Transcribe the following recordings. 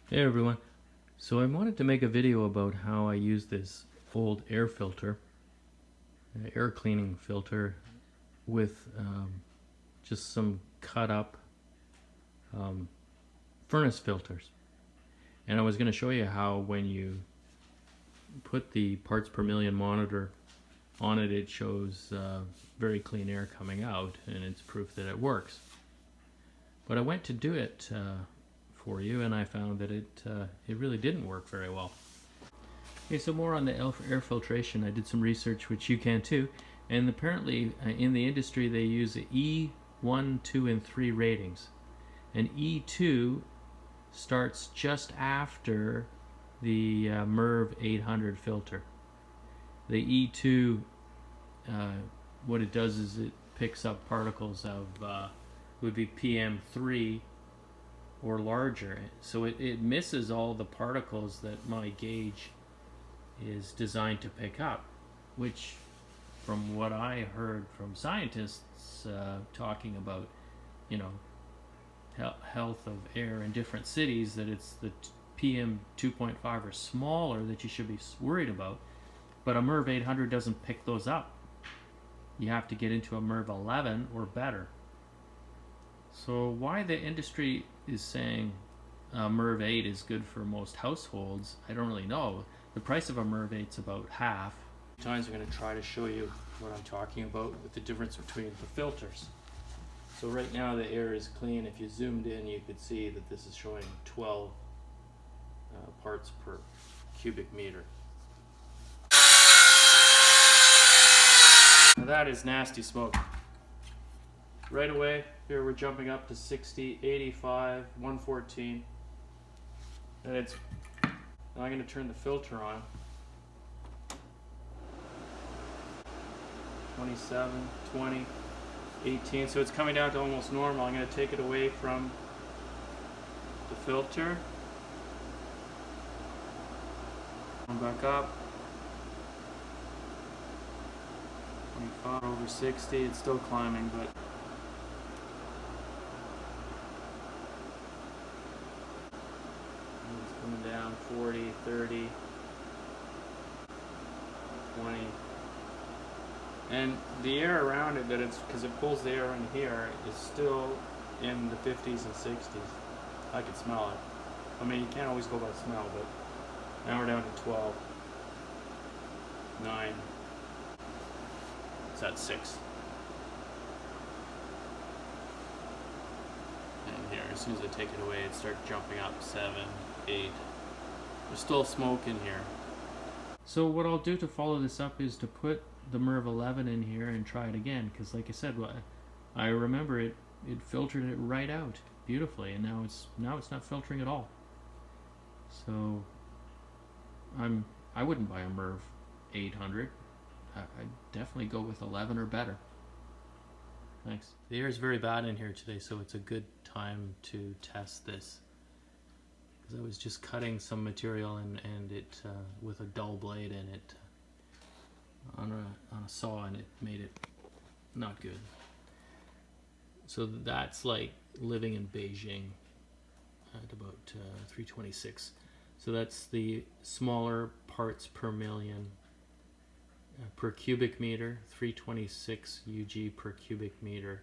Hey everyone, so I wanted to make a video about how I use this old air filter, air cleaning filter with just some cut up furnace filters. And I was going to show you how when you put the parts per million monitor on it, it shows very clean air coming out, and it's proof that it works. But I went to do it for you, and I found that it really didn't work very well. Okay, so more on the air filtration. I did some research, which you can too, and apparently in the industry they use E1, 2, and 3 ratings, and E2 starts just after the Merv 800 filter. The E2, what it does is it picks up particles of would be PM3 or larger, so it misses all the particles that my gauge is designed to pick up, which from what I heard from scientists talking about, you know, health of air in different cities, that it's the PM 2.5 or smaller that you should be worried about, but a Merv 800 doesn't pick those up. You have to get into a Merv 11 or better. So why the industry is saying Merv 8 is good for most households, I don't really know. The price of a Merv 8 is about half. Times I'm going to try to show you what I'm talking about with the difference between the filters. So right now the air is clean. If you zoomed in, you could see that this is showing 12 parts per cubic meter. Now that is nasty smoke. Right away, here we're jumping up to 60, 85, 114. And it's, now I'm going to turn the filter on. 27, 20, 18. So it's coming down to almost normal. I'm going to take it away from the filter. Come back up. 25 over 60. It's still climbing, but it's coming down. 40, 30, 20. And the air around it, that it's, because it pulls the air in here, is still in the 50s and 60s. I can smell it. I mean, you can't always go by smell, but now we're down to 12, 9, it's at 6. And here, as soon as I take it away, it starts jumping up, 7, 8. There's still smoke in here. So what I'll do to follow this up is to put the Merv 11 in here and try it again, because like I said, I remember it filtered it right out beautifully, and now it's not filtering at all. So I wouldn't buy a Merv 800. I'd definitely go with 11 or better. Thanks. The air is very bad in here today, so it's a good time to test this, because I was just cutting some material and it with a dull blade in it on a saw, and it made it not good. So that's like living in Beijing at about 326. So that's the smaller parts per million per cubic meter, 326 UG per cubic meter.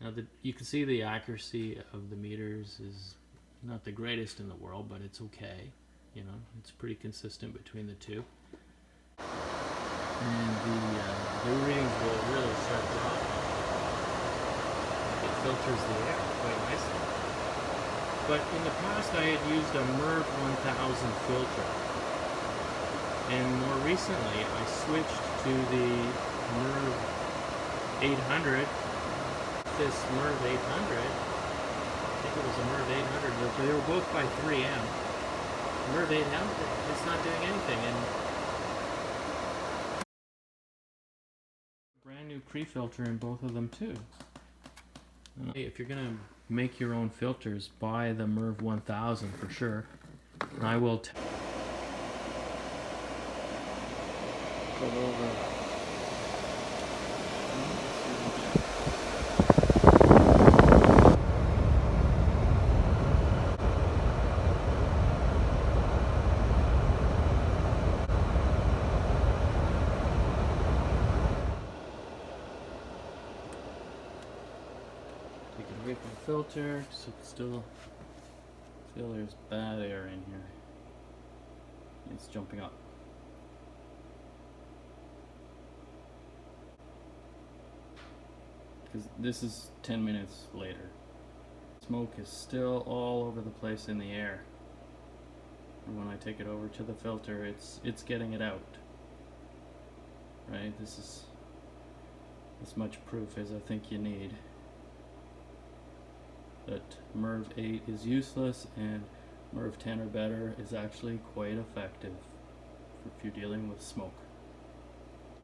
Now you can see the accuracy of the meters is not the greatest in the world, but it's okay. You know, it's pretty consistent between the two. And the readings will really start dropping. It filters the air quite nicely. But in the past I had used a Merv 1000 filter. And more recently I switched to the Merv 800. This Merv 800, I think it was a Merv 800, but they were both by 3M. Merv 800, it's not doing anything, and brand new pre-filter in both of them too. If you're gonna make your own filters, buy the Merv 1000 for sure. And I will go over. away from the filter, so it's still there's bad air in here. It's jumping up. Because this is 10 minutes later. Smoke is still all over the place in the air. And when I take it over to the filter, it's getting it out. Right? This is as much proof as I think you need that Merv 8 is useless and Merv 10 or better is actually quite effective if you're dealing with smoke.